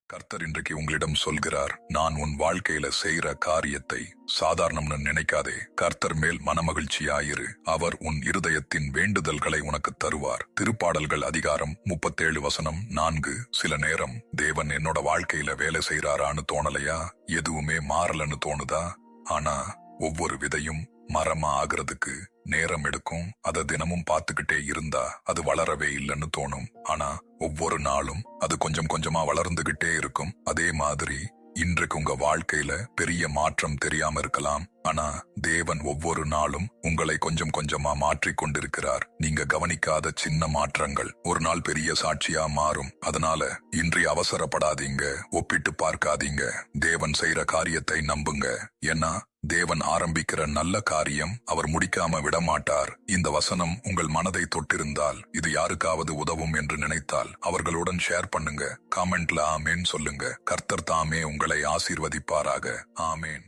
கர்த்தர் இன்றைக்கு உங்களிடம் சொல்கிறார், நான் உன் வாழ்க்கையில செய்யற காரியத்தை சாதாரணம்னு நினைக்காதே. கர்த்தர் மேல் மனமகிழ்ச்சியாயிரு. அவர் உன் இருதயத்தின் வேண்டுதல்களை உனக்கு தருவார். திருப்பாடல்கள் அதிகாரம் 37:4. சில நேரம் தேவன் என்னோட வாழ்க்கையில வேலை செய்யறாரான்னு தோணலையா? எதுவுமே மாறலன்னு தோணுதா? ஆனா ஒவ்வொரு விதையும் மரமா ஆகிறதுக்கு நேரம் எடுக்கும். அதை தினமும் பார்த்துக்கிட்டே இருந்தா அது வளரவே இல்லைன்னு தோணும். ஆனா ஒவ்வொரு நாளும் அது கொஞ்சம் கொஞ்சமா வளர்ந்துகிட்டே இருக்கும். அதே மாதிரி இன்றைக்கு உங்க வாழ்க்கையில பெரிய மாற்றம் தெரியாம இருக்கலாம். ஆனா தேவன் ஒவ்வொரு நாளும் உங்களை கொஞ்சம் கொஞ்சமா மாற்றிக் கொண்டிருக்கிறார். நீங்க கவனிக்காத சின்ன மாற்றங்கள் ஒரு நாள் பெரிய சாட்சியா மாறும். அதனால இன்றைய அவசரப்படாதீங்க, ஒப்பிட்டு பார்க்காதீங்க. தேவன் செய்யற காரியத்தை நம்புங்க. ஏன்னா தேவன் ஆரம்பிக்கிற நல்ல காரியம் அவர் முடிக்காம விடமாட்டார். இந்த வசனம் உங்கள் மனதை தொட்டிருந்தால், இது யாருக்காவது உதவும் என்று நினைத்தால் அவர்களுடன் ஷேர் பண்ணுங்க. காமெண்ட்ல ஆமேன் சொல்லுங்க. கர்த்தர் தாமே உங்களை ஆசீர்வதிப்பாராக. ஆமேன்.